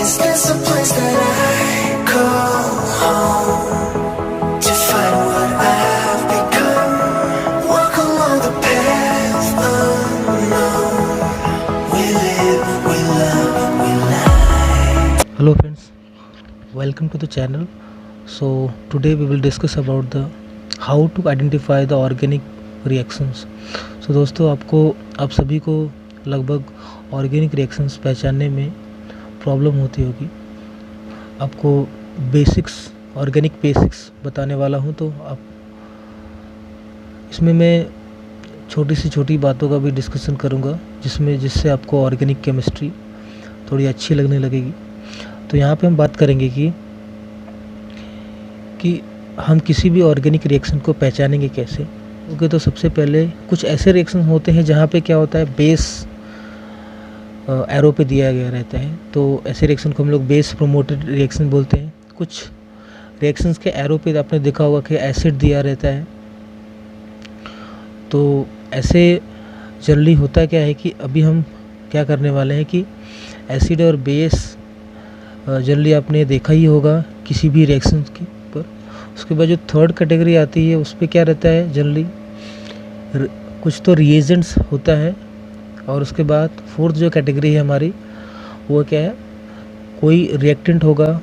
Is this a place that I call home to find what I've become? Walk along the path unknown. We live, we love, we lie. Hello friends, welcome to the channel. So today we will discuss about the how to identify the organic reactions. So दोस्तों आप सभी को लगभग organic reactions पहचानने में problem होती होगी। आपको ऑर्गेनिक बेसिक्स बताने वाला हूँ, तो आप इसमें मैं छोटी बातों का भी डिस्कशन करूँगा जिससे आपको ऑर्गेनिक केमिस्ट्री थोड़ी अच्छी लगने लगेगी। तो यहाँ पे हम बात करेंगे कि हम किसी भी ऑर्गेनिक रिएक्शन को पहचानेंगे कैसे। ओके, तो सबसे पहले कुछ ऐसे रिएक्शन होते हैं जहाँ पे क्या होता है, बेस एरो पे दिया गया रहता है, तो ऐसे रिएक्शन को हम लोग बेस प्रोमोटेड रिएक्शन बोलते हैं। कुछ रिएक्शंस के एरो पे आपने देखा होगा कि एसिड दिया रहता है। तो ऐसे जनरली होता क्या है कि अभी हम क्या करने वाले हैं कि एसिड और बेस जनरली आपने देखा ही होगा किसी भी रिएक्शन के ऊपर। उसके बाद जो थर्ड कैटेगरी आती है उस पर क्या रहता है, जनरली कुछ तो रिएजेंट्स होता है, और उसके बाद फोर्थ जो कैटेगरी है हमारी वो क्या है, कोई रिएक्टेंट होगा,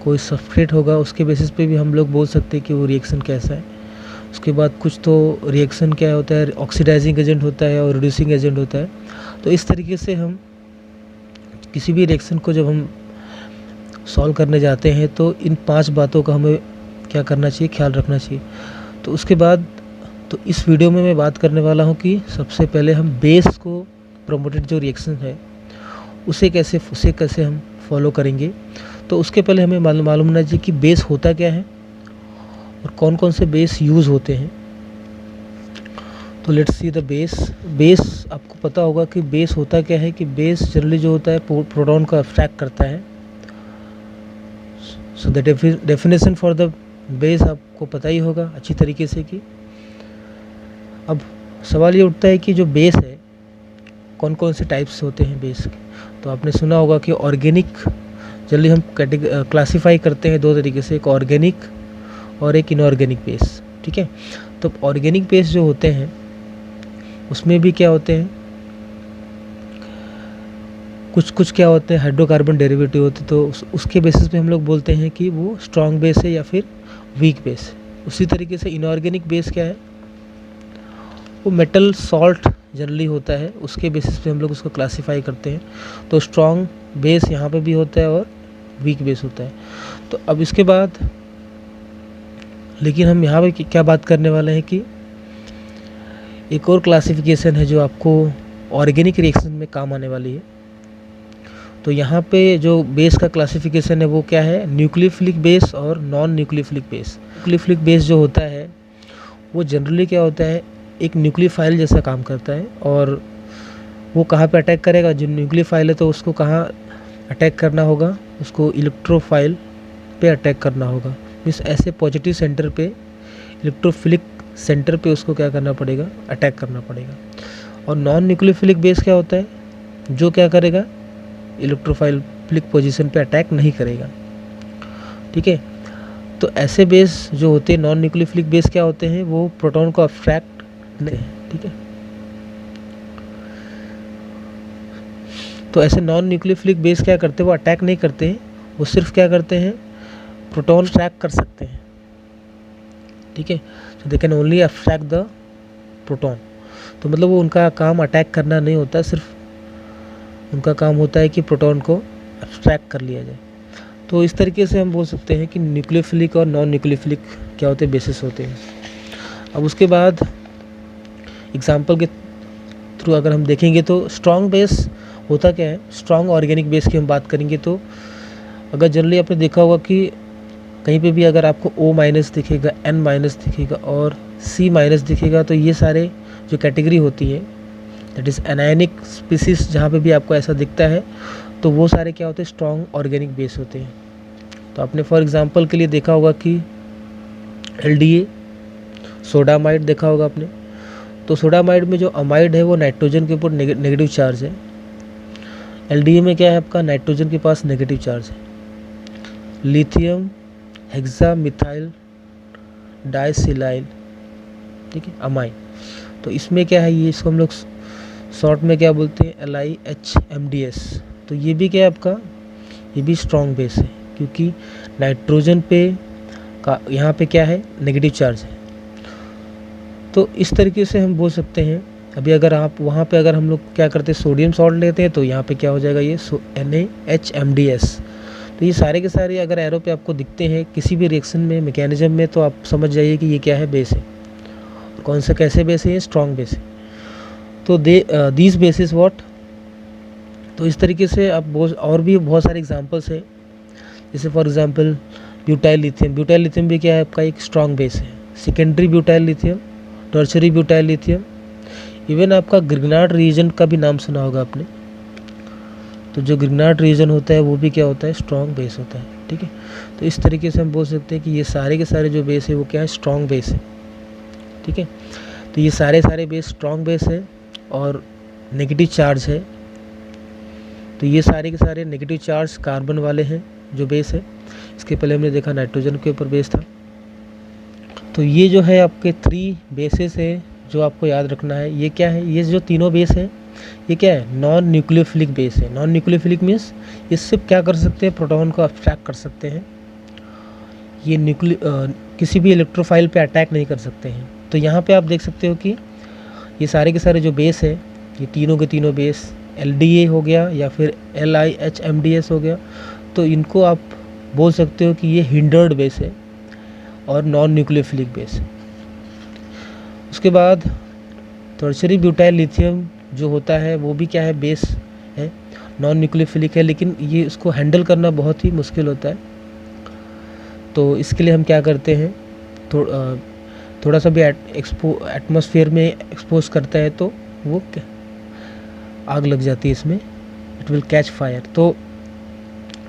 कोई सब्सट्रेट होगा, उसके बेसिस पे भी हम लोग बोल सकते हैं कि वो रिएक्शन कैसा है। उसके बाद कुछ तो रिएक्शन क्या होता है, ऑक्सीडाइजिंग एजेंट होता है और रिड्यूसिंग एजेंट होता है। तो इस तरीके से हम किसी भी रिएक्शन को जब हम सॉल्व करने जाते हैं तो इन 5 बातों का हमें क्या करना चाहिए, ख्याल रखना चाहिए। तो उसके बाद तो इस वीडियो में मैं बात करने वाला हूँ कि सबसे पहले हम बेस को प्रोमोटेड जो रिएक्शन है उसे कैसे हम फॉलो करेंगे। तो उसके पहले हमें मालूम होना चाहिए कि बेस होता क्या है और कौन कौन से बेस यूज़ होते हैं। तो लेट्स सी द बेस आपको पता होगा कि बेस होता क्या है, कि बेस जनरली जो होता है प्रोटॉन को अब्स्ट्रैक्ट करता है। So the definition for the base आपको पता ही होगा अच्छी तरीके से। कि अब सवाल ये उठता है कि जो बेस है कौन कौन से टाइप्स होते हैं बेस के। तो आपने सुना होगा कि ऑर्गेनिक जनरली हम क्लासीफाई करते हैं 2 तरीके से, एक ऑर्गेनिक और एक इनऑर्गेनिक बेस। ठीक है, तो ऑर्गेनिक बेस जो होते हैं उसमें भी क्या होते हैं, कुछ क्या होते हैं, हाइड्रोकार्बन डेरिवेटिव होते हैं। तो उसके बेसिस पे हम लोग बोलते हैं कि वो स्ट्रॉन्ग बेस है या फिर वीक बेस है। उसी तरीके से इनऑर्गेनिक बेस क्या है, वो मेटल सॉल्ट जनरली होता है, उसके बेसिस पे हम लोग उसको क्लासीफाई करते हैं। तो स्ट्रॉन्ग बेस यहाँ पे भी होता है और वीक बेस होता है। तो अब इसके बाद लेकिन हम यहाँ पे क्या बात करने वाले हैं कि एक और क्लासिफिकेशन है जो आपको ऑर्गेनिक रिएक्शन में काम आने वाली है। तो यहाँ पे जो बेस का क्लासिफिकेशन है वो क्या है, न्यूक्लियोफिलिक बेस और non nucleophilic base. Nucleophilic base जो होता है वो जनरली क्या होता है, एक न्यूक्लियोफाइल जैसा काम करता है। और वो कहाँ पे अटैक करेगा, जो न्यूक्लियोफाइल है तो उसको कहाँ अटैक करना होगा, उसको इलेक्ट्रोफाइल पे अटैक करना होगा। मीन्स ऐसे पॉजिटिव सेंटर पे, इलेक्ट्रोफिलिक सेंटर पे उसको क्या करना पड़ेगा, अटैक करना पड़ेगा। और नॉन न्यूक्लियोफिलिक बेस क्या होता है, जो क्या करेगा, इलेक्ट्रोफाइलिक पोजीशन पे अटैक नहीं करेगा। ठीक है, तो ऐसे बेस जो होते हैं नॉन न्यूक्लियोफिलिक बेस क्या होते हैं, वो प्रोटॉन को अब्स्ट्रैक्ट नहीं। ठीक है, तो ऐसे नॉन न्यूक्लियोफिलिक बेस क्या करते हैं, वो अटैक नहीं करते हैं, वो सिर्फ क्या करते हैं, प्रोटॉन ट्रैक कर सकते हैं। ठीक है, तो they can only abstract the proton. तो मतलब वो उनका काम अटैक करना नहीं होता, सिर्फ उनका काम होता है कि प्रोटॉन को अब्स्ट्रैक्ट कर लिया जाए। तो इस तरीके से हम बोल सकते हैं कि न्यूक्लियोफिलिक और नॉन न्यूक्लियोफिलिक क्या होते हैं, बेसिस होते हैं। अब उसके बाद एग्जाम्पल के थ्रू अगर हम देखेंगे तो स्ट्रॉन्ग बेस होता क्या है, स्ट्रॉन्ग ऑर्गेनिक बेस की हम बात करेंगे तो अगर जनरली आपने देखा होगा कि कहीं पे भी अगर आपको O- दिखेगा, N- दिखेगा और C- दिखेगा, तो ये सारे जो कैटेगरी होती है दैट इज़ एनायनिक स्पीसीज, जहाँ पे भी आपको ऐसा दिखता है तो वो सारे क्या होते हैं, स्ट्रॉन्ग ऑर्गेनिक बेस होते हैं। तो आपने फॉर एग्जांपल के लिए देखा होगा कि LDA, सोडामाइड देखा होगा आपने। तो सोडामाइड में जो अमाइड है वो नाइट्रोजन के ऊपर नेगेटिव चार्ज है, एलडीए में क्या है आपका, नाइट्रोजन के पास नेगेटिव चार्ज है, लिथियम हेक्सा मिथाइल डाइसिलाइल, ठीक है, अमाइन। तो इसमें क्या है, ये इसको हम लोग शॉर्ट में क्या बोलते हैं, LiHMDS। तो ये भी क्या है आपका, ये भी स्ट्रॉन्ग बेस है, क्योंकि नाइट्रोजन पे का यहाँ पे क्या है, नेगेटिव चार्ज है। तो इस तरीके से हम बोल सकते हैं। अभी अगर आप वहाँ पे अगर हम लोग क्या करते हैं, सोडियम सॉल्ट लेते हैं, तो यहाँ पे क्या हो जाएगा, ये NaHMDS। तो ये सारे के सारे अगर एरो पे आपको दिखते हैं किसी भी रिएक्शन में, मैकेनिज्म में, तो आप समझ जाइए कि ये क्या है, बेस है। कौन सा कैसे बेस है, ये स्ट्रॉन्ग बेस है। तो दीज बेसिस व्हाट, तो इस तरीके से आप और भी बहुत सारे एग्जांपल्स हैं, जैसे for example butyl lithium. Butyl lithium भी क्या है आपका, एक स्ट्रॉन्ग बेस है। Secondary butyl lithium, tertiary butyl lithium, even आपका ग्रिग्नार्ड रीजन का भी नाम सुना होगा आपने। तो जो ग्रिग्नार्ड रीजन होता है वो भी क्या होता है, स्ट्रॉन्ग बेस होता है, ठीक है। तो इस तरीके से हम बोल सकते हैं कि ये सारे के सारे जो बेस है वो क्या है, स्ट्रॉन्ग बेस है, ठीक है। तो ये सारे बेस स्ट्रॉन्ग बेस है और नेगेटिव चार्ज है। तो ये सारे के सारे नेगेटिव चार्ज कार्बन वाले हैं जो बेस है। इसके पहले हमने देखा नाइट्रोजन के ऊपर बेस था। तो ये जो है आपके 3 बेसेस है जो आपको याद रखना है। ये क्या है, ये जो तीनों बेस है ये क्या है, नॉन न्यूक्लियोफिलिक बेस है। नॉन न्यूक्लियोफिलिक मीन्स ये सिर्फ क्या कर सकते हैं, प्रोटॉन को अब्स्ट्रैक्ट कर सकते हैं। ये किसी भी इलेक्ट्रोफाइल पे अटैक नहीं कर सकते हैं। तो यहाँ पे आप देख सकते हो कि ये सारे के सारे जो बेस है, ये तीनों के तीनों बेस LDA हो गया या फिर LiHMDS हो गया, तो इनको आप बोल सकते हो कि ये हिंडर्ड बेस है और नॉन न्यूक्लियोफिलिक बेस है। उसके बाद टर्शरी ब्यूटाइल लिथियम जो होता है वो भी क्या है, बेस है, नॉन न्यूक्लियोफिलिक है, लेकिन ये उसको हैंडल करना बहुत ही मुश्किल होता है। तो इसके लिए हम क्या करते हैं, थोड़ा सा भी एटमॉस्फेयर में एक्सपोज करता है तो वो आग लग जाती है इसमें, इट विल कैच फायर। तो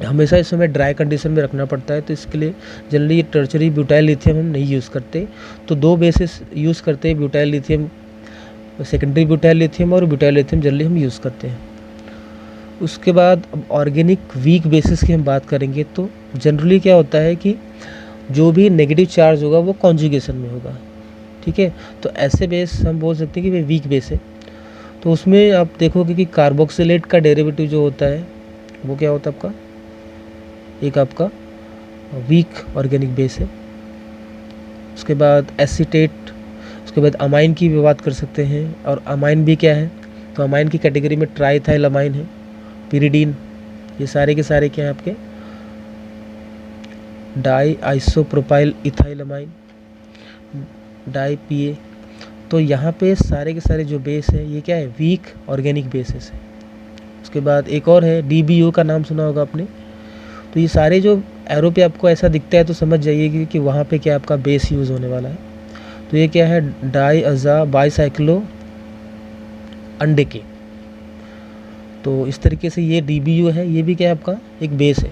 हमेशा इस समय ड्राई कंडीशन में रखना पड़ता है। तो इसके लिए जनरली ये टर्शरी ब्यूटाइल लिथियम हम नहीं यूज़ करते। तो 2 बेसिस यूज़ करते हैं, butyl lithium, secondary butyl lithium और ब्यूटाइल लिथियम जनरली हम यूज़ करते हैं। उसके बाद अब ऑर्गेनिक वीक बेसिस की हम बात करेंगे। तो जनरली क्या होता है कि जो भी नेगेटिव चार्ज होगा वो कॉन्जुगेशन में होगा, ठीक है। तो ऐसे बेस हम बोल सकते हैं कि वे वीक बेस है। तो उसमें आप देखोगे कि कार्बोक्सिलेट का डेरिवेटिव जो होता है वो क्या होता है आपका, एक आपका वीक ऑर्गेनिक बेस है। उसके बाद एसीटेट, उसके बाद अमाइन की भी बात कर सकते हैं। और अमाइन भी क्या है, तो अमाइन की कैटेगरी में ट्राइथाइल अमाइन है, पिरिडीन, ये सारे के सारे क्या हैं आपके di isopropyl ethyl amine, di PA। तो यहाँ पे सारे के सारे जो बेस है ये क्या है, वीक ऑर्गेनिक बेसिस है। उसके बाद एक और है DBO का नाम सुना होगा आपने। तो ये सारे जो एरो पे आपको ऐसा दिखता है तो समझ जाइए कि वहाँ पे क्या आपका बेस यूज़ होने वाला है। तो ये क्या है, डाई अज़ा बाईसाइक्लो अंडेके। तो इस तरीके से ये DBO है, ये भी क्या है आपका एक बेस है।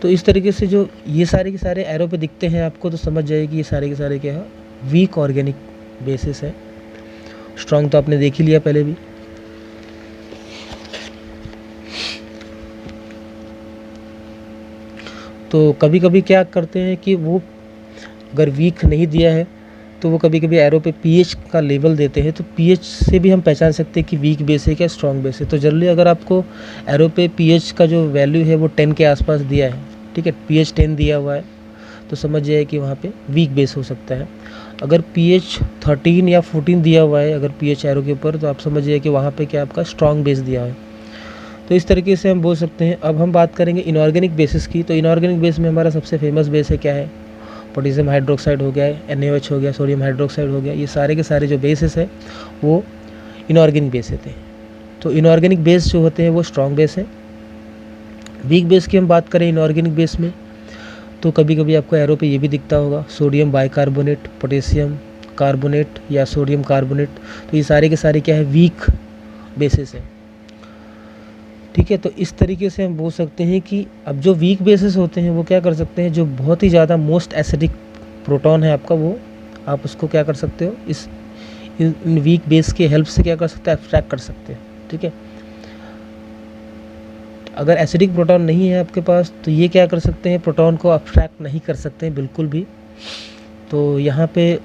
तो इस तरीके से जो ये सारे के सारे एरो पे दिखते हैं आपको तो समझ जाइए कि ये सारे के सारे क्या है, वीक ऑर्गेनिक बेसिस है। स्ट्रॉन्ग तो आपने देख ही लिया पहले भी। तो कभी कभी क्या करते हैं कि वो अगर वीक नहीं दिया है तो वो कभी कभी एरो पे pH का लेवल देते हैं। तो pH से भी हम पहचान सकते हैं कि वीक बेस है क्या स्ट्रॉन्ग बेस है। तो जनरली अगर आपको एरो पे pH का जो वैल्यू है वो 10 के आसपास दिया है, ठीक है, pH 10 दिया हुआ है, तो समझ जाइए कि वहाँ पे वीक बेस हो सकता है। अगर pH 13 या 14 दिया हुआ है अगर pH एरो के ऊपर, तो आप समझ जाइए कि वहाँ पे क्या आपका स्ट्रॉन्ग बेस दिया है। तो इस तरीके से हम बोल सकते हैं। अब हम बात करेंगे इनऑर्गेनिक बेसिस की। तो इनऑर्गेनिक बेस में हमारा सबसे फेमस बेस है क्या है, पोटेशियम हाइड्रोक्साइड हो गया, NaOH हो गया, सोडियम हाइड्रोक्साइड हो गया। ये सारे के सारे जो बेसिस है वो इनऑर्गेनिक बेस होते हैं। तो इनऑर्गेनिक बेस जो होते हैं वो स्ट्रॉन्ग बेस है। वीक बेस की हम बात करें इनऑर्गेनिक बेस में, तो कभी कभी आपको एरो पे ये भी दिखता होगा, सोडियम बाइकार्बोनेट, पोटेशियम कार्बोनेट या सोडियम कार्बोनेट। तो ये सारे के सारे क्या है, वीक बेसिस है, ठीक है। तो इस तरीके से हम बोल सकते हैं कि अब जो वीक बेसिस होते हैं वो क्या कर सकते हैं, जो बहुत ही ज़्यादा मोस्ट एसिडिक प्रोटॉन है आपका, वो आप उसको क्या कर सकते हो, इन वीक बेस के हेल्प से क्या कर सकते हैं, एब्स्ट्रैक्ट कर सकते हैं, ठीक है। अगर एसिडिक प्रोटॉन नहीं है आपके पास तो ये क्या कर सकते हैं, प्रोटॉन को अब्स्ट्रैक्ट नहीं कर सकते हैं बिल्कुल भी। तो यहाँ पे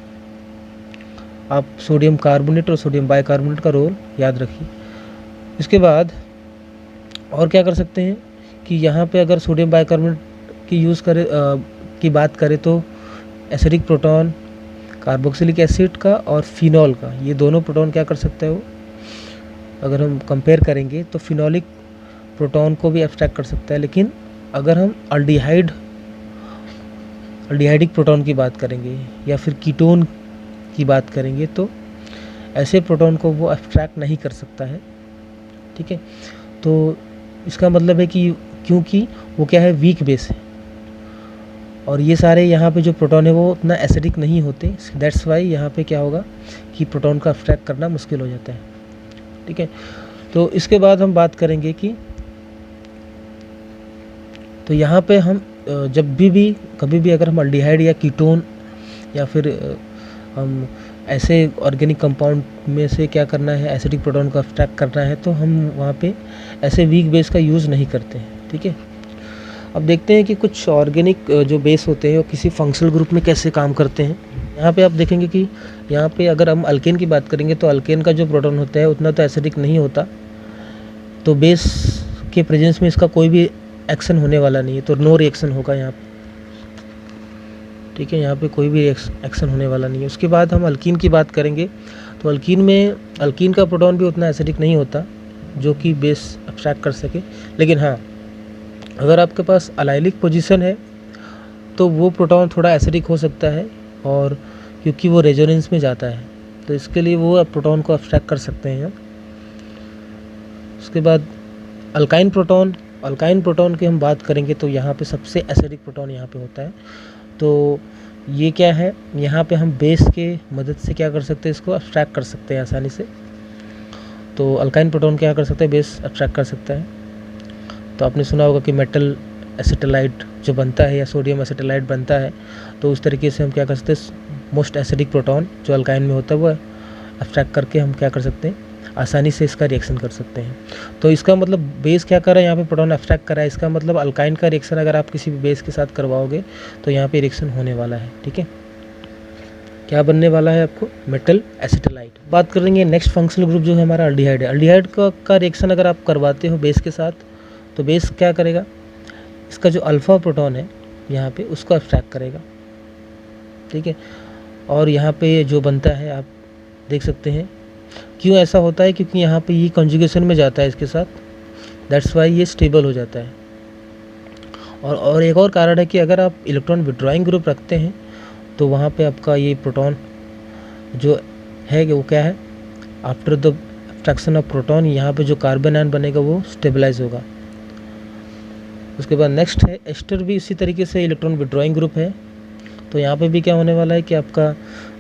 आप सोडियम कार्बोनेट और सोडियम बाइकार्बोनेट का रोल याद रखिए। इसके बाद और क्या कर सकते हैं कि यहाँ पे अगर सोडियम बाइकार्बोनेट की बात करें तो एसिडिक प्रोटॉन कार्बोक्सिलिक एसिड का और फिनॉल का, ये दोनों प्रोटॉन क्या कर सकता है वो, अगर हम कंपेयर करेंगे तो फिनॉलिक प्रोटॉन को भी एब्स्ट्रैक्ट कर सकता है। लेकिन अगर हम अल्डिहाइडिक प्रोटॉन की बात करेंगे या फिर कीटोन की बात करेंगे तो ऐसे प्रोटॉन को वो एब्स्ट्रैक्ट नहीं कर सकता है। ठीक है, तो इसका मतलब है कि क्योंकि वो क्या है, वीक बेस है, और ये सारे यहाँ पे जो प्रोटॉन है वो उतना एसिडिक नहीं होते। दैट्स वाई यहाँ पे क्या होगा कि प्रोटॉन का एब्स्ट्रैक्ट करना मुश्किल हो जाता है। ठीक है, तो इसके बाद हम बात करेंगे कि तो यहाँ पे हम जब भी कभी भी अगर हम अल्डिहाइड या कीटोन या फिर हम ऐसे ऑर्गेनिक कंपाउंड में से क्या करना है, एसिडिक प्रोटॉन को एब्स्ट्रैक्ट करना है, तो हम वहाँ पे ऐसे वीक बेस का यूज़ नहीं करते हैं। ठीक है, अब देखते हैं कि कुछ ऑर्गेनिक जो बेस होते हैं वो किसी फंक्शनल ग्रुप में कैसे काम करते हैं। यहाँ पे आप देखेंगे कि यहाँ पे अगर हम अल्केन की बात करेंगे तो अल्केन का जो प्रोटॉन होता है उतना तो एसिडिक नहीं होता, तो बेस के प्रेजेंस में इसका कोई भी एक्शन होने वाला नहीं है, तो नो रिएक्शन होगा यहाँ पे। ठीक है, यहाँ पे कोई भी एक्शन होने वाला नहीं है। उसके बाद हम अल्कीन की बात करेंगे तो अल्कीन का प्रोटॉन भी उतना एसिडिक नहीं होता जो कि बेस एब्स्ट्रैक्ट कर सके। लेकिन हाँ, अगर आपके पास अलाइलिक पोजीशन है तो वो प्रोटॉन थोड़ा एसिडिक हो सकता है, और क्योंकि वो रेजोनेंस में जाता है तो इसके लिए वो प्रोटॉन को एब्स्ट्रैक्ट कर सकते हैं। उसके बाद अल्काइन प्रोटॉन की हम बात करेंगे तो यहाँ पे सबसे एसिडिक प्रोटॉन यहाँ पे होता है। तो ये क्या है, यहाँ पे हम बेस के मदद से क्या कर सकते हैं, इसको एब्स्ट्रैक्ट कर सकते हैं आसानी से। तो अल्काइन प्रोटॉन क्या कर सकते हैं, बेस एब्स्ट्रैक्ट कर सकता है। तो आपने सुना होगा कि मेटल एसिटाइलाइट जो बनता है या सोडियम एसिटाइलाइट बनता है, तो उस तरीके से हम क्या कर सकते हैं, मोस्ट एसिडिक प्रोटॉन जो अल्काइन में होता है वो एब्स्ट्रैक्ट करके हम क्या कर सकते हैं, आसानी से इसका रिएक्शन कर सकते हैं। तो इसका मतलब बेस क्या कर रहा है, यहाँ पे प्रोटॉन एब्स्ट्रैक्ट कर रहा है, इसका मतलब अल्काइन का रिएक्शन अगर आप किसी भी बेस के साथ करवाओगे तो यहाँ पे रिएक्शन होने वाला है। ठीक है, क्या बनने वाला है आपको, मेटल एसिटाइलाइट। बात करेंगे नेक्स्ट फंक्शनल ग्रुप जो है हमारा अल्डिहाइड है। अल्डिहाइड का रिएक्शन अगर आप करवाते हो बेस के साथ तो बेस क्या करेगा, इसका जो अल्फ़ा प्रोटॉन है यहाँ पे उसको एब्स्ट्रैक्ट करेगा। ठीक है, और यहाँ पे जो बनता है आप देख सकते हैं। क्यों ऐसा होता है, क्योंकि यहाँ पे ये कॉन्जुगेशन में जाता है इसके साथ, दैट्स वाई ये स्टेबल हो जाता है। और एक और कारण है कि अगर आप इलेक्ट्रॉन विड्रॉइंग ग्रुप रखते हैं तो वहाँ पे आपका ये प्रोटॉन जो है वो क्या है, after the abstraction of proton यहाँ पे जो कार्बन आयन बनेगा वो स्टेबलाइज होगा। उसके बाद नेक्स्ट है एस्टर, भी इसी तरीके से इलेक्ट्रॉन विड्रॉइंग ग्रुप है। तो यहाँ पे भी क्या होने वाला है कि आपका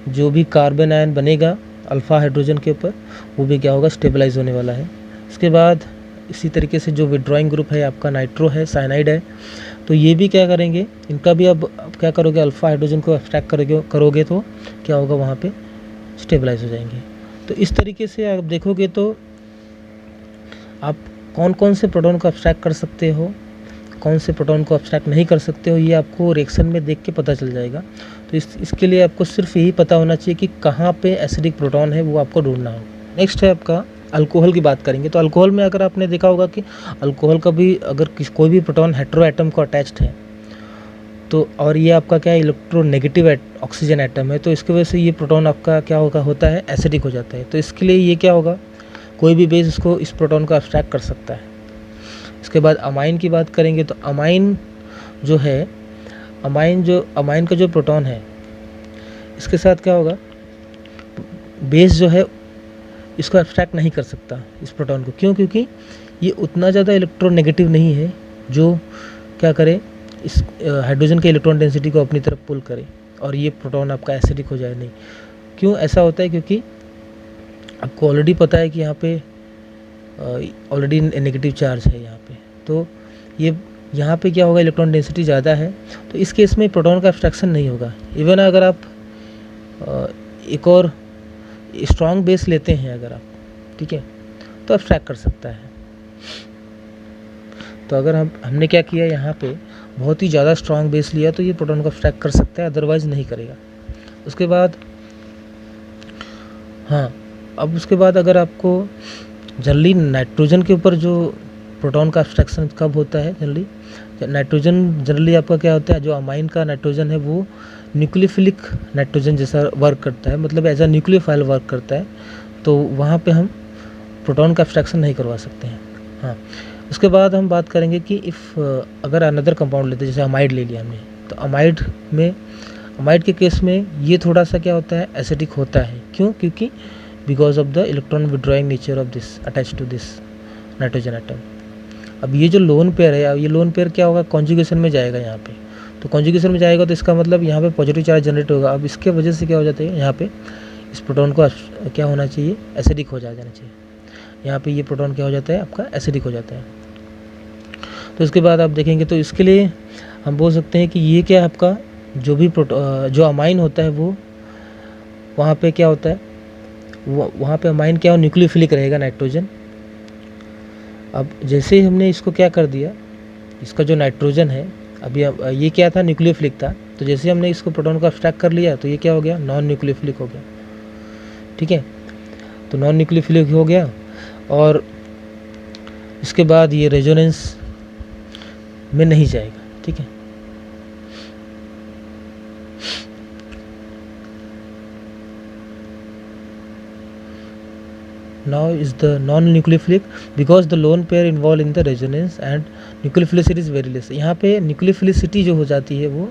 जो भी कार्बन आयन बनेगा अल्फ़ा हाइड्रोजन के ऊपर वो भी क्या होगा, स्टेबलाइज होने वाला है। इसके बाद इसी तरीके से जो विड्रॉइंग ग्रुप है आपका नाइट्रो है, साइनाइड है, तो ये भी क्या करेंगे, इनका भी अब क्या करोगे, अल्फ़ा हाइड्रोजन को एब्स्ट्रैक्ट करोगे तो क्या होगा, वहाँ पे स्टेबलाइज हो जाएंगे। तो इस तरीके से आप देखोगे तो आप कौन कौन से प्रोटॉन को एब्स्ट्रैक्ट कर सकते हो, कौन से प्रोटॉन को एब्स्ट्रैक्ट नहीं कर सकते हो, ये आपको रिएक्शन में देख के पता चल जाएगा। तो इसके लिए आपको सिर्फ यही पता होना चाहिए कि कहाँ पे एसिडिक प्रोटॉन है, वो आपको ढूंढना होगा। नेक्स्ट है आपका अल्कोहल की बात करेंगे। तो अल्कोहल में अगर आपने देखा होगा कि अल्कोहल का भी अगर कोई भी प्रोटॉन हेटेरो एटम को अटैच्ड है तो, और ये आपका क्या है, इलेक्ट्रोनेगेटिव ऑक्सीजन एटम है, तो इसकी वजह से ये प्रोटॉन आपका क्या होता है, एसिडिक हो जाता है। तो इसके लिए ये क्या होगा, कोई भी बेस इस प्रोटॉन को एब्स्ट्रैक्ट कर सकता है। इसके बाद अमाइन की बात करेंगे तो अमाइन का जो प्रोटॉन है इसके साथ क्या होगा, बेस जो है इसको एब्स्ट्रैक्ट नहीं कर सकता इस प्रोटॉन को। क्यों, क्योंकि ये उतना ज़्यादा इलेक्ट्रोनेगेटिव नहीं है जो क्या करे, इस हाइड्रोजन के इलेक्ट्रॉन डेंसिटी को अपनी तरफ पुल करे और ये प्रोटॉन आपका एसिडिक हो जाए। नहीं, क्यों ऐसा होता है, क्योंकि आपको ऑलरेडी पता है कि यहाँ पे ऑलरेडी नेगेटिव चार्ज है यहाँ पे, तो ये यहाँ पे क्या होगा, इलेक्ट्रॉन डेंसिटी ज़्यादा है, तो इस केस में प्रोटॉन का एब्स्ट्रैक्शन नहीं होगा। इवन अगर आप एक और स्ट्रॉन्ग बेस लेते हैं अगर आप, ठीक है, तो एब्स्ट्रैक्ट कर सकता है। तो अगर हमने क्या किया यहाँ पे बहुत ही ज़्यादा स्ट्रॉन्ग बेस लिया तो ये प्रोटॉन को अब्स्ट्रैक्ट कर सकता है, अदरवाइज़ नहीं करेगा। उसके बाद हाँ, अब उसके बाद अगर आपको जनरली नाइट्रोजन के ऊपर जो प्रोटॉन का अब्स्ट्रैक्शन कब होता है, नाइट्रोजन जनरली आपका क्या होता है, जो अमाइन का नाइट्रोजन है वो न्यूक्लियोफिलिक नाइट्रोजन जैसा वर्क करता है, मतलब एज अ न्यूक्लियोफाइल वर्क करता है, तो वहाँ पे हम प्रोटॉन का अब्स्ट्रैक्शन नहीं करवा सकते हैं। हाँ, उसके बाद हम बात करेंगे कि अगर अनदर कंपाउंड लेते हैं, जैसे अमाइड ले लिया हमने, तो अमाइड के केस में ये थोड़ा सा क्या होता है, एसिडिक होता है। क्यों? क्योंकि because of the electron withdrawing nature of this attach to this nitrogen atom. अब ये जो लोन पेयर है, अब ये लोन पेयर क्या होगा, कॉन्जुगेशन में जाएगा यहाँ पे, तो कॉन्जुगेशन में जाएगा तो इसका मतलब यहाँ पे पॉजिटिव चार्ज जनरेट होगा। अब इसके वजह से क्या हो जाता है, यहाँ पे इस प्रोटॉन को क्या होना चाहिए, एसिडिक हो जाना चाहिए। यहाँ पे ये प्रोटॉन क्या हो जाता है, आपका एसिडिक हो जाता है। तो इसके बाद आप देखेंगे तो इसके लिए हम बोल सकते हैं कि ये क्या है, आपका जो भी जो अमाइन होता है वो वहाँ पे क्या होता है, वहाँ पे अमाइन क्या हो, न्यूक्लियोफिलिक रहेगा नाइट्रोजन। अब जैसे हमने इसको क्या कर दिया, इसका जो नाइट्रोजन है, अभी ये क्या था, न्यूक्लियोफिलिक था, तो जैसे हमने इसको प्रोटॉन को अब्स्ट्रैक्ट कर लिया तो ये क्या हो गया, नॉन न्यूक्लियोफिलिक हो गया। ठीक है, तो नॉन न्यूक्लियोफिलिक हो गया और इसके बाद ये रेजोनेंस में नहीं जाएगा। ठीक है, now is the non-nucleophilic because the lone pair involved in the resonance and nucleophilicity is very less। यहाँ पे nucleophilicity जो हो जाती है वो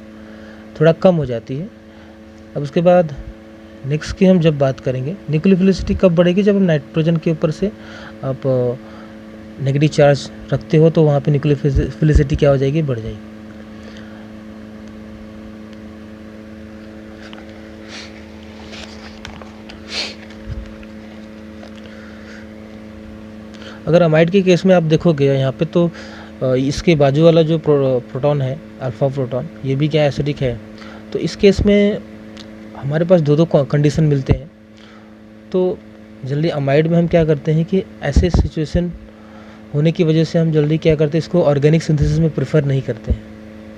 थोड़ा कम हो जाती है। अब उसके बाद नेक्स्ट की हम जब बात करेंगे, न्यूक्लियोफिलिसिटी कब बढ़ेगी, जब हम नाइट्रोजन के ऊपर से आप नेगेटिव चार्ज रखते हो तो वहाँ पे न्यूक्लियोफिलिसिटी क्या हो जाएगी, बढ़ जाएगी। अगर अमाइड के केस में आप देखोगे यहाँ पे तो इसके बाजू वाला जो प्रोटॉन है, अल्फा प्रोटॉन, ये भी क्या एसिडिक है। तो इस केस में हमारे पास दो कंडीशन मिलते हैं। तो जल्दी अमाइड में हम क्या करते हैं कि ऐसे सिचुएशन होने की वजह से हम जल्दी क्या करते हैं, इसको ऑर्गेनिक सिंथेसिस में प्रेफर नहीं करते हैं।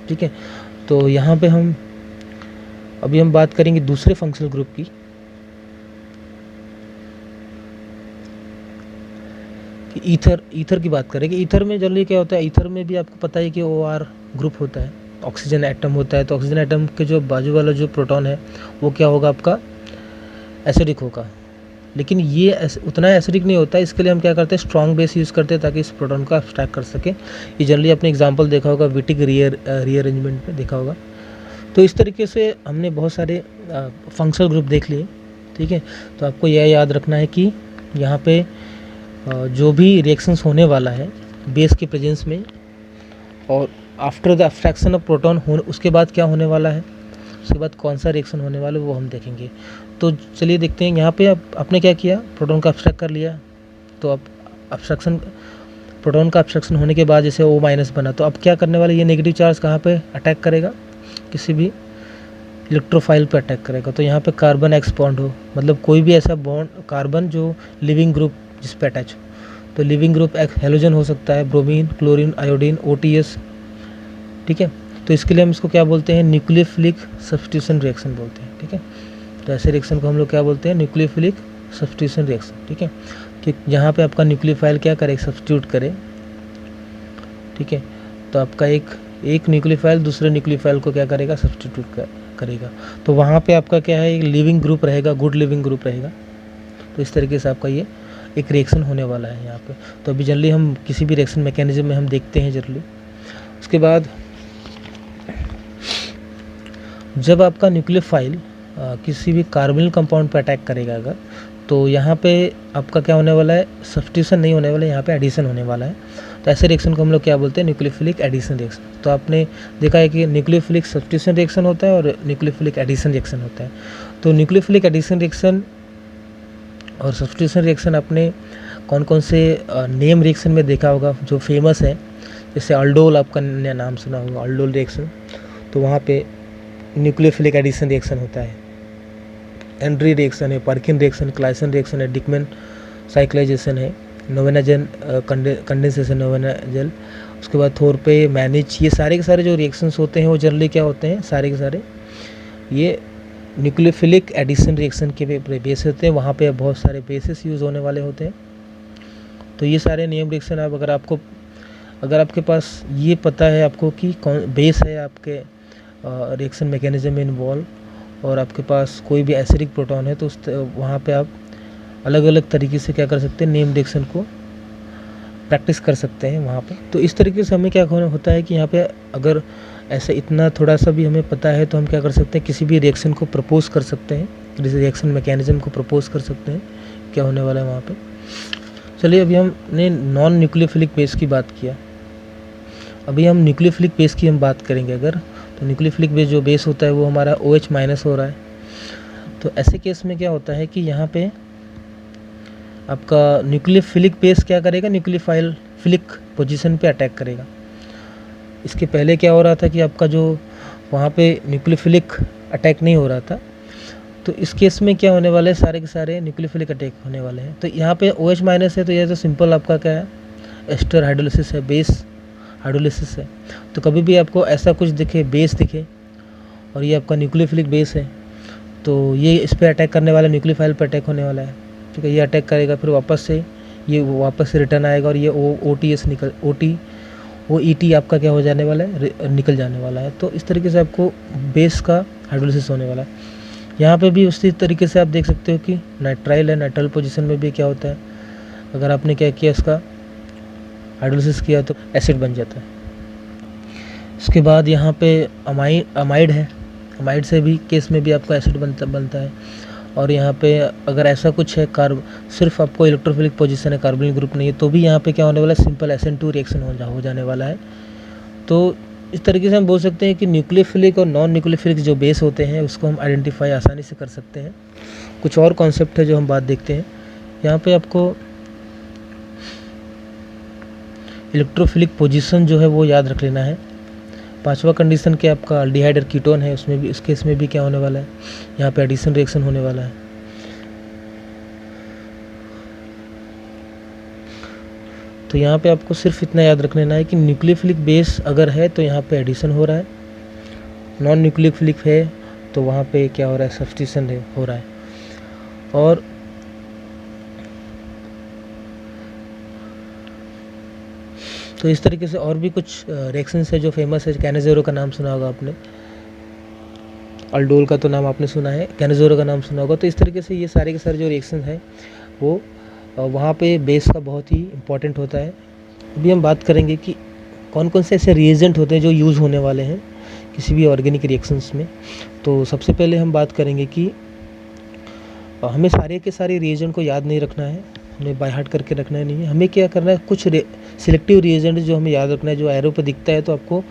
ठीक है, तो यहाँ पे अभी हम बात करेंगे दूसरे फंक्शनल ग्रुप की, ईथर की बात करेंगे। ईथर में जनरली क्या होता है, ईथर में भी आपको पता है कि OR ग्रुप होता है, ऑक्सीजन एटम होता है। तो ऑक्सीजन एटम के जो बाजू वाला जो प्रोटॉन है वो क्या होगा, आपका एसिडिक होगा। लेकिन ये उतना एसिडिक नहीं होता है, इसके लिए हम क्या करते हैं, स्ट्रॉन्ग बेस यूज़ करते हैं ताकि इस प्रोटॉन को अब्स्ट्रैक्ट कर सके। ये जनरली आपने एग्जाम्पल देखा होगा, विटिक रीअरेंजमेंट में देखा होगा। तो इस तरीके से हमने बहुत सारे फंक्शनल ग्रुप देख लिए। ठीक है, तो आपको यह याद रखना है कि यहाँ पे जो भी रिएक्शंस होने वाला है बेस के प्रेजेंस में और after the abstraction of proton उसके बाद क्या होने वाला है, उसके बाद कौन सा रिएक्शन होने वाला है वो हम देखेंगे। तो चलिए देखते हैं। यहाँ पे आपने क्या किया, प्रोटॉन का अब्स्ट्रैक्ट कर लिया, तो अब प्रोटॉन का अब्स्ट्रैक्शन होने के बाद जैसे O- बना, तो अब क्या करने वाला, ये नेगेटिव चार्ज कहाँ पे अटैक करेगा, किसी भी इलेक्ट्रोफाइल पे अटैक करेगा। तो यहाँ पे कार्बन एक्स बॉन्ड हो, मतलब कोई भी ऐसा बॉन्ड कार्बन जो लिविंग ग्रुप जिस पे अटैच हो, तो लिविंग ग्रुप हेलोजन हो सकता है, ब्रोमीन, क्लोरीन, आयोडीन, OTS। ठीक है, तो इसके लिए हम इसको क्या बोलते हैं, न्यूक्लियोफिलिक सब्स्टिट्यूशन रिएक्शन बोलते हैं। ठीक है, तो ऐसे रिएक्शन को हम लोग क्या बोलते हैं, न्यूक्लियोफिलिक सब्स्टिट्यूशन रिएक्शन। ठीक है, कि जहाँ पे आपका न्यूक्लियोफाइल क्या करे, सब्स्टिट्यूट करे। ठीक है, तो आपका एक न्यूक्लियोफाइल दूसरे न्यूक्लियोफाइल को क्या करेगा, सब्स्टिट्यूट करेगा। तो वहाँ पे आपका क्या है, एक लिविंग ग्रुप रहेगा, गुड लिविंग ग्रुप रहेगा। तो इस तरीके से आपका ये एक रिएक्शन होने वाला है यहाँ पे। तो अभी जनरली हम किसी भी रिएक्शन मैकेनिज्म में हम देखते हैं जनरली। उसके बाद जब आपका न्यूक्लियोफाइल किसी भी कार्बोनिल कंपाउंड पर अटैक करेगा अगर, तो यहाँ पे आपका क्या होने वाला है, सब्स्टिट्यूशन नहीं होने वाला है, यहाँ पे एडिशन होने वाला है। तो ऐसे रिएक्शन को हम लोग क्या बोलते हैं, न्यूक्लियोफिलिक एडिशन रिएक्शन। तो आपने देखा है कि न्यूक्लियोफिलिक सब्स्टिट्यूशन रिएक्शन होता है और न्यूक्लियोफिलिक एडिशन रिएक्शन होता है। तो न्यूक्लियोफिलिक एडिशन रिएक्शन और सब्स्टिट्यूशन रिएक्शन आपने कौन कौन से नेम रिएक्शन में देखा होगा जो फेमस है, जैसे अल्डोल, आपका नाम सुना होगा अल्डोल रिएक्शन। तो वहाँ पे न्यूक्लियोफिलिक एडिशन रिएक्शन होता है। एंड्री रिएक्शन है, पर्किन रिएक्शन, क्लाइसन रिएक्शन है, डिकमैन साइक्लाइजेशन है, Knoevenagel, condensation Knoevenagel, उसके बाद थोर पे मैनेज, ये सारे के सारे जो रिएक्शंस होते हैं वो जनरली क्या होते हैं, सारे के सारे ये न्यूक्लियोफिलिक एडिशन रिएक्शन के बेस होते हैं। वहाँ पे बहुत सारे बेसिस यूज़ होने वाले होते हैं। तो ये सारे नियम रिएक्शन आप अगर आपके पास ये पता है आपको कि कौन बेस है आपके रिएक्शन मैकेनिज्म में इन्वॉल्व, और आपके पास कोई भी एसिडिक प्रोटॉन है, तो वहाँ पे आप अलग अलग तरीके से क्या कर सकते हैं, नेम रिएक्शन को प्रैक्टिस कर सकते हैं वहाँ पे। तो इस तरीके से हमें क्या होता है कि यहाँ पे अगर ऐसा इतना थोड़ा सा भी हमें पता है तो हम क्या कर सकते हैं, किसी भी रिएक्शन को प्रपोज कर सकते हैं, रिएक्शन मैकेनिज्म को प्रपोज कर सकते हैं क्या होने वाला है वहाँ पे। चलिए अभी हमने नॉन न्यूक्लियोफिलिक बेस की बात किया, अभी हम न्यूक्लियोफिलिक बेस की हम बात करेंगे। अगर तो न्यूक्लियोफिलिक बेस जो बेस होता है वो हमारा OH माइनस हो रहा है, तो ऐसे केस में क्या होता है कि यहाँ पे आपका न्यूक्लियोफिलिक बेस क्या करेगा, न्यूक्लियोफिलिक पोजीशन पे अटैक करेगा। इसके पहले क्या हो रहा था कि आपका जो वहाँ पे न्यूक्लियोफिलिक अटैक नहीं हो रहा था, तो इस केस में क्या होने वाला है, सारे के सारे न्यूक्लियोफिलिक अटैक होने वाले हैं। तो यहाँ पे OH माइनस है, तो ये तो सिंपल आपका क्या है, एस्टर हाइड्रोलिसिस है, बेस हाइड्रोलिसिस है। तो कभी भी आपको ऐसा कुछ दिखे, बेस दिखे और ये आपका न्यूक्लियोफिलिक बेस है, तो ये इस पर अटैक करने वाला, न्यूक्लियोफाइल पर अटैक होने वाला है, ठीक है। ये अटैक करेगा, फिर वापस से रिटर्न आएगा, और ये OET आपका क्या हो जाने वाला है, निकल जाने वाला है। तो इस तरीके से आपको बेस का हाइड्रोलिसिस होने वाला है। यहाँ पे भी उसी तरीके से आप देख सकते हो कि नाइट्राइल है, नाइट्राइल पोजीशन में भी क्या होता है, अगर आपने क्या किया, इसका हाइड्रोलिसिस किया तो एसिड बन जाता है। इसके बाद यहाँ पे अमाइड है, अमाइड से भी केस में भी आपका एसिड बनता है। और यहाँ पे अगर ऐसा कुछ है, सिर्फ आपको इलेक्ट्रोफिलिक पोजीशन है, कार्बोनिल ग्रुप नहीं है, तो भी यहाँ पे क्या होने वाला है, सिंपल SN2 रिएक्शन हो जाने वाला है। तो इस तरीके से हम बोल सकते हैं कि न्यूक्लियोफिलिक और नॉन न्यूक्लियोफिलिक जो बेस होते हैं उसको हम आइडेंटिफाई आसानी से कर सकते हैं। कुछ और कॉन्सेप्ट है जो हम बात देखते हैं। यहाँ पे आपको इलेक्ट्रोफिलिक पोजीशन जो है वो याद रख लेना है। पांचवा कंडीशन के आपका अल्डिहाइड और कीटोन है, उसमें भी, इस केस में भी क्या होने वाला है, यहाँ पे एडिशन रिएक्शन होने वाला है। तो यहाँ पे आपको सिर्फ इतना याद रख लेना है कि न्यूक्लियोफिलिक बेस अगर है तो यहाँ पे एडिशन हो रहा है, नॉन न्यूक्लियोफिलिक है तो वहाँ पे क्या हो रहा है, सब्स्टिट्यूशन हो रहा है। और तो इस तरीके से और भी कुछ रिएक्शंस है जो फेमस है। कैनेज़ेरो का नाम सुना होगा आपने, अल्डोल का तो नाम आपने सुना है, कैनेज़ेरो का नाम सुना होगा। तो इस तरीके से ये सारे के सारे जो रिएक्शन है वो वहाँ पे बेस का बहुत ही इम्पोर्टेंट होता है। अभी हम बात करेंगे कि कौन कौन से ऐसे रिएजेंट होते हैं जो यूज़ होने वाले हैं किसी भी ऑर्गेनिक रिएक्शंस में। तो सबसे पहले हम बात करेंगे कि हमें सारे के सारे रिएजेंट को याद नहीं रखना है, हमें बाय हार्ट करके रखना नहीं है। हमें क्या करना है, कुछ सिलेक्टिव रिएजेंट जो हमें याद रखना है, जो एरो पे दिखता है तो आपको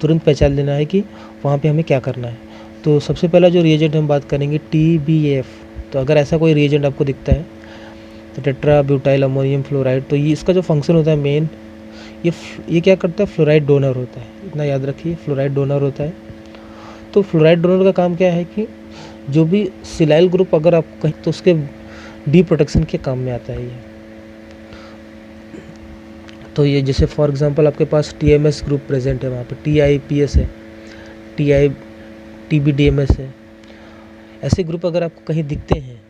तुरंत पहचान लेना है कि वहाँ पे हमें क्या करना है। तो सबसे पहला जो रिएजेंट हम बात करेंगे TBF। तो अगर ऐसा कोई रिएजेंट आपको दिखता है तो टेट्रा ब्यूटाइल अमोनियम फ्लोराइड, तो ये इसका जो फंक्शन होता है मेन, ये क्या करता है, फ्लोराइड डोनर होता है। इतना याद रखिए, फ्लोराइड डोनर होता है। तो फ्लोराइड डोनर का काम क्या है कि जो भी सिलाइल ग्रुप अगर आप कहीं तो उसके डी प्रोटेक्शन के काम में आता है ये। तो ये जैसे फॉर एग्जांपल आपके पास TMS ग्रुप प्रेजेंट है, वहाँ पे TIPS है, TBDMS है। ऐसे ग्रुप अगर आपको कहीं दिखते हैं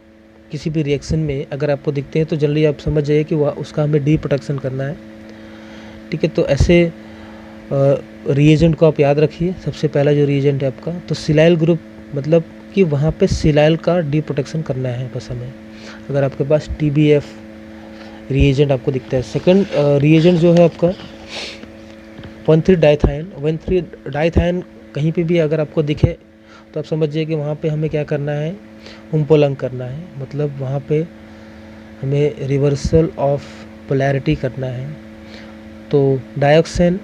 किसी भी रिएक्शन में, अगर आपको दिखते हैं तो जल्दी आप समझ जाइए कि वह उसका हमें डी प्रोटेक्शन करना है, ठीक है। तो ऐसे रिएजेंट को आप याद रखिए। सबसे पहला जो रिएजेंट है आपका, तो सिलाइल ग्रुप मतलब कि वहाँ पे सिलाइल का डी प्रोटेक्शन करना है बस हमें, अगर आपके पास TBF रिएजेंट आपको दिखता है। सेकंड रिएजेंट जो है आपका 1,3 डाइथाइन कहीं पे भी अगर आपको दिखे तो आप समझिए कि वहाँ पे हमें क्या करना है, हुम्पोलंग करना है, मतलब वहाँ पे हमें रिवर्सल ऑफ पोलैरिटी करना है। तो डायोक्सिन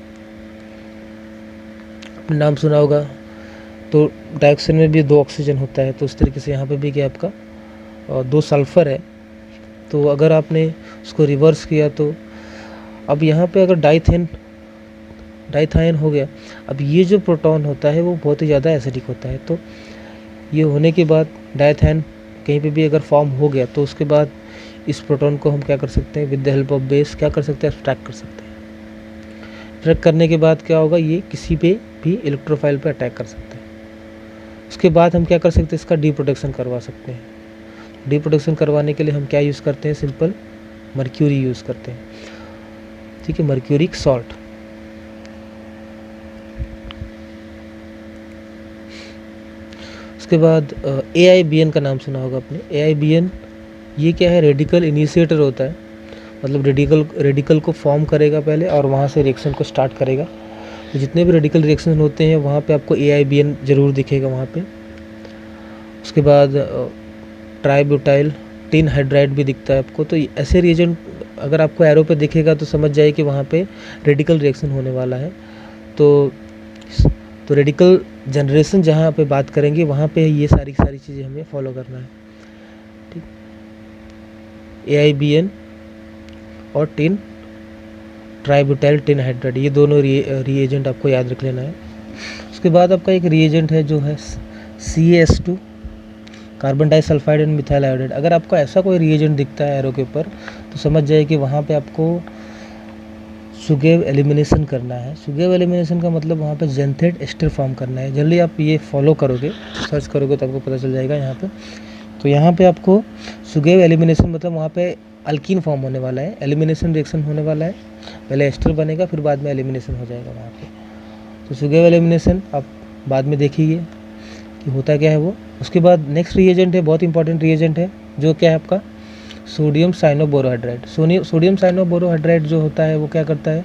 नाम सुना होगा, तो डायोक्सिन में भी 2 ऑक्सीजन होता है, तो उस तरीके से यहाँ पे भी क्या आपका 2 सल्फ़र है। तो अगर आपने उसको रिवर्स किया तो अब यहाँ पे अगर डाइथाइन हो गया, अब ये जो प्रोटॉन होता है वो बहुत ही ज़्यादा एसिडिक होता है। तो ये होने के बाद डाइथाइन कहीं पे भी अगर फॉर्म हो गया तो उसके बाद इस प्रोटॉन को हम क्या कर सकते हैं, with the help of base क्या कर सकते हैं, एब्स्ट्रैक्ट कर सकते हैं। एब्स्ट्रैक्ट करने के बाद क्या होगा, ये किसी पे भी इलेक्ट्रोफाइल पे अटैक कर सकते हैं। उसके बाद हम क्या कर सकते हैं, इसका डी प्रोटेक्शन करवा सकते हैं। डी प्रोटेक्शन करवाने के लिए हम क्या यूज़ करते हैं, सिंपल मर्क्यूरी यूज़ करते हैं, ठीक है, मर्क्यूरिक सॉल्ट। उसके बाद AIBN का नाम सुना होगा आपने। AIBN ये क्या है, रेडिकल इनिशिएटर होता है, मतलब रेडिकल को फॉर्म करेगा पहले और वहाँ से रिएक्शन को स्टार्ट करेगा। तो जितने भी रेडिकल रिएक्शन होते हैं वहाँ पे आपको AIBN ज़रूर दिखेगा वहाँ पे। उसके बाद ट्राईब्यूटाइल टिन हाइड्राइड भी दिखता है आपको। तो ऐसे रिएजेंट अगर आपको एरो पे दिखेगा तो समझ जाइए कि वहाँ पे रेडिकल रिएक्शन होने वाला है। तो रेडिकल जनरेशन जहाँ पे बात करेंगे वहाँ पे ये सारी चीज़ें हमें फॉलो करना है, ठीक। AIBN और ट्राईब्यूटाइल टिन हाइड्राइड, ये दोनों रिएजेंट आपको याद रख लेना है। उसके बाद आपका एक रिएजेंट है जो है CaS2, carbon disulphide and methyl iodide. अगर आपको ऐसा कोई रिएजेंट दिखता है एरो के ऊपर तो समझ जाइए कि वहाँ पे आपको सुगेव एलिमिनेशन करना है। सुगेव एलिमिनेशन का मतलब वहाँ पे जेंथेट एस्टर फॉर्म करना है। जल्दी आप ये फॉलो करोगे, सर्च करोगे तो आपको पता चल जाएगा यहाँ पे। तो यहाँ पे आपको सुगेव एलिमिनेशन मतलब वहाँ पे अल्कीन फॉर्म होने वाला है, एलिमिनेशन रिएक्शन होने वाला है। पहले एस्टर बनेगा फिर बाद में एलिमिनेशन हो जाएगा वहाँ पे। तो सुगेव एलिमिनेशन आप बाद में देखिए कि होता क्या है वो। उसके बाद नेक्स्ट रिएजेंट है, बहुत इंपॉर्टेंट रिएजेंट है, जो क्या है आपका सोडियम साइनोबोरोहाइड्राइड। सोडियम साइनोबोरोहाइड्राइड जो होता है वो क्या करता है,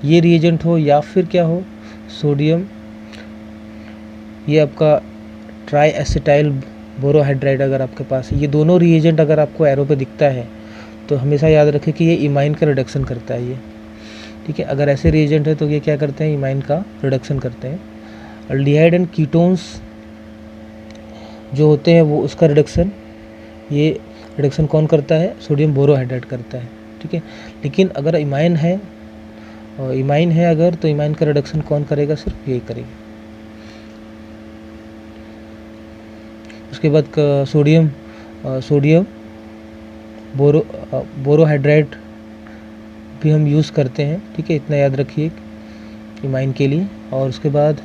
ये रिएजेंट हो या फिर क्या हो सोडियम, ये आपका ट्राई एसिटाइल बोरोहाइड्राइड अगर आपके पास है, ये दोनों रिएजेंट अगर आपको एरो पे दिखता है तो हमेशा याद रखें कि ये इमाइन का रिडक्शन करता है ये, ठीक है। अगर ऐसे रिएजेंट है तो ये क्या करते हैं, इमाइन का रिडक्शन करते हैं। अल्डिहाइड एंड कीटोन्स जो होते हैं वो उसका रिडक्शन, ये रिडक्शन कौन करता है, सोडियम बोरोहाइड्राइड करता है, ठीक है। लेकिन अगर इमाइन है अगर तो इमाइन का रिडक्शन कौन करेगा, सिर्फ यही करेगा। उसके बाद सोडियम बोरोहाइड्राइड भी हम यूज़ करते हैं, ठीक है, इतना याद रखिए इमाइन के लिए। और उसके बाद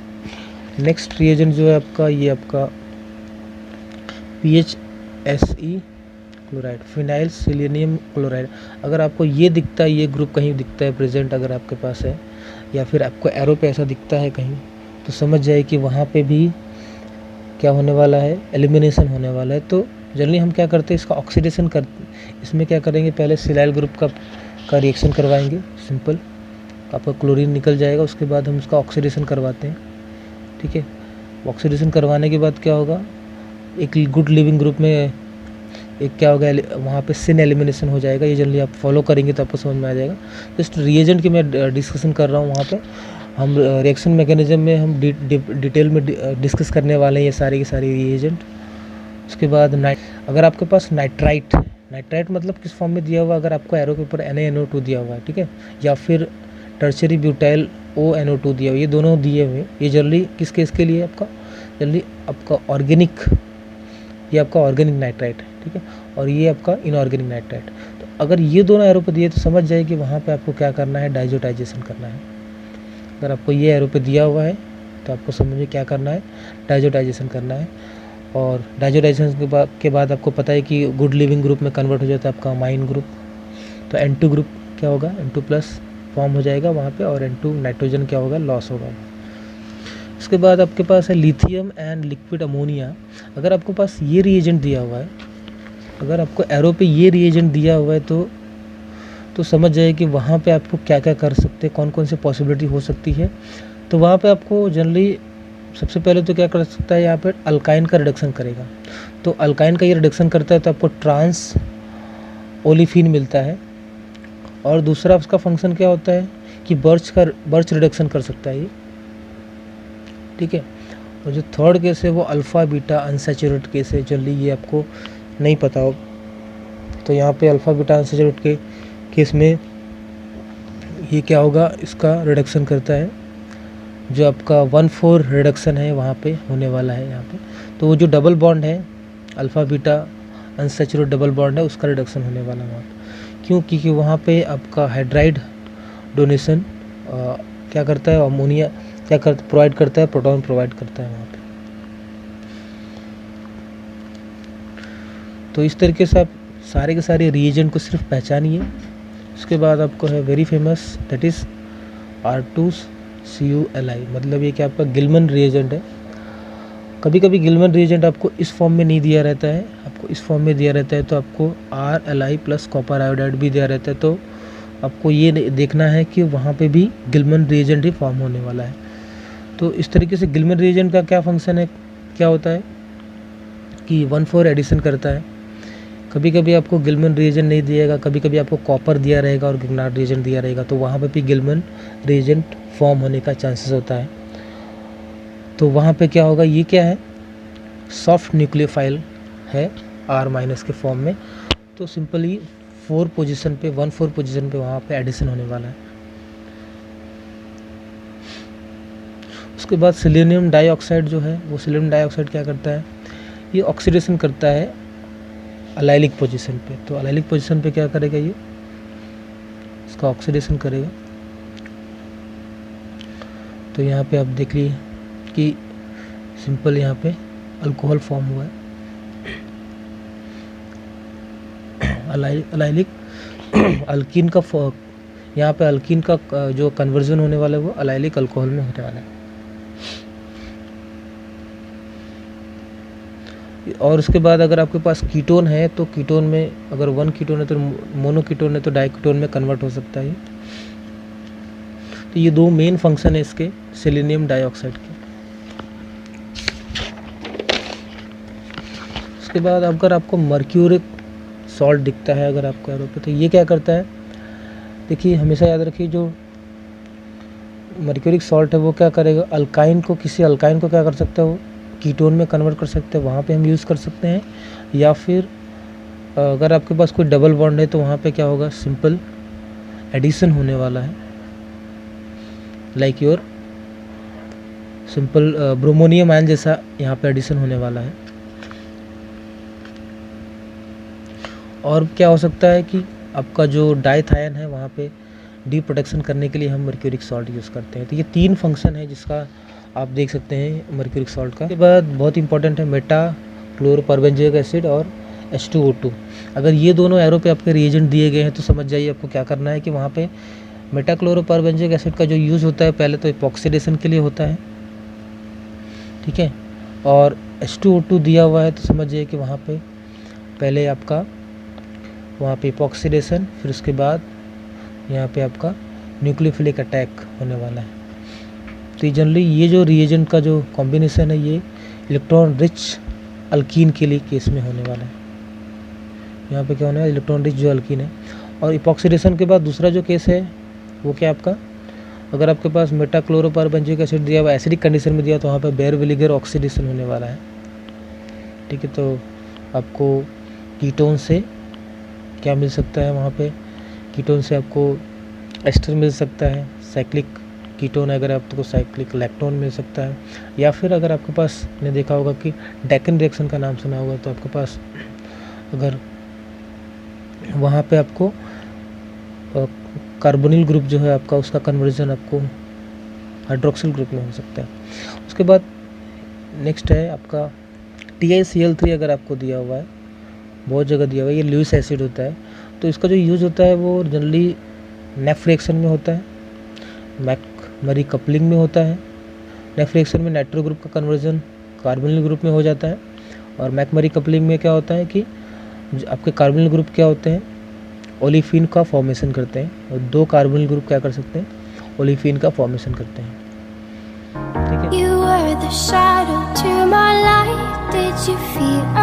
नेक्स्ट रिएजेंट जो है आपका, ये आपका PHSE chloride, phenyl selenium chloride. अगर आपको ये दिखता है, ये ग्रुप कहीं दिखता है प्रेजेंट अगर आपके पास है, या फिर आपको एरो पे ऐसा दिखता है कहीं, तो समझ जाए कि वहाँ पे भी क्या होने वाला है, एलिमिनेशन होने वाला है। तो जनरली हम क्या करते हैं, इसका ऑक्सीडेशन इसमें क्या करेंगे, पहले सिलाइल ग्रुप का रिएक्शन करवाएंगे, सिंपल आपका क्लोरीन निकल जाएगा। उसके बाद हम उसका ऑक्सीडेशन करवाते हैं, ठीक है। ऑक्सीडेशन करवाने के बाद क्या होगा, एक गुड लिविंग ग्रुप में एक क्या होगा, वहाँ पे सिन एलिमिनेशन हो जाएगा। ये जल्दी आप फॉलो करेंगे तो आपको समझ में आ जाएगा। जस्ट रिएजेंट की मैं डिस्कशन कर रहा हूँ, वहाँ पे हम रिएक्शन मैकेनिज्म में हम डिटेल में डिस्कस करने वाले हैं ये सारी की सारी रिएजेंट। उसके बाद अगर आपके पास नाइट्राइट मतलब किस फॉर्म में दिया हुआ, अगर आपको एरो के ऊपर NaNO2 दिया हुआ है, ठीक है, या फिर टर्शरी ब्यूटाइल ONO2 दिया हुआ, ये दोनों दिए हुए, ये जल्दी किस केस के लिए आपका, जल्दी आपका ऑर्गेनिक, ये आपका ऑर्गेनिक नाइट्राइट है, ठीक है, और ये आपका इनऑर्गेनिक नाइट्राइट। तो अगर ये दोनों एरो पे दिए तो समझ जाए कि वहाँ पे आपको क्या करना है, डाइजोटाइजेशन करना है। अगर आपको ये एरो पे दिया हुआ है तो आपको समझिए क्या करना है, डाइजोटाइजेशन करना है। और डाइजोटाइजेशन के बाद आपको पता है कि गुड लिविंग ग्रुप में कन्वर्ट हो जाता है आपका अमाइन ग्रुप। तो N2 ग्रुप क्या होगा, N2+ फॉर्म हो जाएगा वहाँ पे, और N2 नाइट्रोजन क्या होगा, लॉस होगा। उसके बाद आपके पास है लिथियम एंड लिक्विड अमोनिया। अगर आपके पास ये रिएजेंट दिया हुआ है, अगर आपको एरो पे ये रिएजेंट दिया हुआ है तो समझ जाइए कि वहाँ पे आपको क्या क्या कर सकते हैं, कौन कौन से पॉसिबिलिटी हो सकती है। तो वहाँ पे आपको जनरली सबसे पहले तो क्या कर सकता है, यहाँ पे अल्काइन का रिडक्शन करेगा। तो अल्काइन का ये रिडक्शन करता है तो आपको ट्रांस ओलिफिन मिलता है। और दूसरा उसका फंक्शन क्या होता है कि बर्च रिडक्शन कर सकता है ये, ठीक है। और जो थर्ड केस है वो अल्फ़ा बीटा अनसैचुरेट केस है, जल्दी ये आपको नहीं पता हो। तो यहाँ पे अल्फ़ा बीटा अनसैचुरेट के केस में ये क्या होगा, इसका रिडक्शन करता है, जो आपका 1,4 रिडक्शन है वहाँ पे होने वाला है यहाँ पे। तो वो जो डबल बॉन्ड है alpha beta unsaturated double bond है उसका रिडक्शन होने वाला है वहाँ पे। क्यों? क्योंकि वहाँ पे आपका हाइड्राइड डोनेशन क्या करता है, अमोनिया क्या कर प्रोवाइड करता है, प्रोटॉन प्रोवाइड करता है वहाँ पे। तो इस तरीके से आप सारे के सारे रिएजेंट को सिर्फ पहचानिए। उसके बाद आपको है very famous, that is R2CuLi, मतलब ये कि आपका गिलमन रिएजेंट है। कभी कभी गिलमन रिएजेंट आपको इस फॉर्म में नहीं दिया रहता है, आपको इस फॉर्म में दिया रहता है, तो आपको RLi प्लस कॉपर आयोडाइड भी दिया रहता है। तो आपको ये देखना है कि वहाँ पे भी गिलमन रिएजेंट ही फॉर्म होने वाला है। तो इस तरीके से गिलमन रिएजेंट का क्या फंक्शन है, क्या होता है कि 1,4 एडिशन करता है। कभी कभी आपको गिलमन रिएजेंट नहीं दिएगा, कभी कभी आपको कॉपर दिया रहेगा और गिग्नार्ड रिएजेंट दिया रहेगा, तो वहाँ पे भी गिलमन रिएजेंट फॉर्म होने का चांसेस होता है। तो वहाँ पे क्या होगा, ये क्या है, सॉफ्ट न्यूक्लियोफाइल है R- के फॉर्म में। तो सिंपली 1,4 पोजीशन पे वहाँ पे एडिशन होने वाला है। उसके बाद सिलीनियम डाइऑक्साइड जो है, वो सिलीनियम डाइऑक्साइड क्या करता है, ये ऑक्सीडेशन करता है अलाइलिक पोजीशन पे। तो अलाइलिक पोजीशन पे क्या करेगा, ये इसका ऑक्सीडेशन करेगा। तो यहाँ पे आप देख लीजिए कि सिंपल यहाँ पे अल्कोहल फॉर्म हुआ है, अलाइलिक अल्कीन का यहाँ पे अल्कीन का जो कन्वर्जन होने वाला है वो अलाइलिक अल्कोहल में होने वाला है। और उसके बाद अगर आपके पास कीटोन है, तो कीटोन में अगर 1 कीटोन है तो मोनो कीटोन है तो डाई कीटोन में कन्वर्ट हो सकता है। तो ये 2 मेन फंक्शन है इसके सेलेनियम डाइऑक्साइड के। उसके बाद अगर आपको मर्क्यूरिक सॉल्ट दिखता है अगर आपको एरो पे, तो ये क्या करता है, देखिए हमेशा याद रखिए जो मर्क्यूरिक सॉल्ट है वो क्या करेगा, अल्काइन को, किसी अल्काइन को क्या कर सकता है, वो कीटोन में कन्वर्ट कर सकते हैं, वहाँ पे हम यूज़ कर सकते हैं। या फिर अगर आपके पास कोई डबल बॉन्ड है तो वहाँ पे क्या होगा, सिंपल एडिशन होने वाला है, like your simple bromonium ion जैसा यहाँ पे एडिशन होने वाला है। और क्या हो सकता है कि आपका जो डाइथायन है वहाँ पे डी प्रोटेक्शन करने के लिए हम मर्क्यूरिक सॉल्ट यूज़ करते हैं। तो ये 3 फंक्शन है जिसका आप देख सकते हैं मर्क्यूरिक सॉल्ट का। उसके बाद बहुत इंपॉर्टेंट है मेटा क्लोरोपरबेंजोइक एसिड और H2O2। अगर ये दोनों एरो पे आपके रिएजेंट दिए गए हैं तो समझ जाइए आपको क्या करना है कि वहाँ पे मेटा क्लोरोपरबेंजोइक एसिड का जो यूज़ होता है पहले तो इपॉक्सीडेशन के लिए होता है, ठीक है, और H2O2 दिया हुआ है तो समझ जाइए कि वहाँ पे पहले आपका वहाँ पे इपॉक्सीडेशन, फिर उसके बाद यहाँ पे आपका न्यूक्लियोफिलिक अटैक होने वाला है। तो जनरली ये जो रिएजेंट का जो कॉम्बिनेशन है ये इलेक्ट्रॉन रिच अल्कीन के लिए केस में होने वाला है। यहाँ पे क्या होना है, इलेक्ट्रॉन रिच जो अल्कीन है। और इपॉक्सीडेशन के बाद दूसरा जो केस है वो क्या आपका, अगर आपके पास मेटा क्लोरोपरबेंजोइक एसिड दिया हुआ एसिडिक कंडीशन में दिया तो वहाँ पे बेयर विनेगर ऑक्सीडेशन होने वाला है, ठीक है। तो आपको कीटोन से क्या मिल सकता है, वहाँ पे कीटोन से आपको एस्टर मिल सकता है, साइक्लिक कीटोन अगर आपको साइक्लिक लैक्टोन मिल सकता है, या फिर अगर आपके पास ने देखा होगा कि डेकन रिएक्शन का नाम सुना होगा तो आपके पास अगर वहाँ पे आपको कार्बोनिल ग्रुप जो है आपका उसका कन्वर्जन आपको हाइड्रोक्सिल ग्रुप में हो सकता है। उसके बाद नेक्स्ट है आपका TiCl3 अगर आपको दिया हुआ है, बहुत जगह दिया हुआ है, ये ल्यूइस एसिड होता है। तो इसका जो यूज़ होता है वो जनरली नेफ रिएक्शन में होता है, मैकमरी कपलिंग में होता है। नेफ रिएक्शन में नाइट्रो ग्रुप का कन्वर्जन कार्बोनिल ग्रुप में हो जाता है, और मैकमरी कपलिंग में क्या होता है कि आपके कार्बोनिल ग्रुप क्या होते हैं, ओलिफिन का फॉर्मेशन करते हैं, और 2 कार्बोनिल ग्रुप क्या कर सकते हैं, ओलिफिन का फॉर्मेशन करते हैं, ठीक है। You were the shadow to my light. Did you feel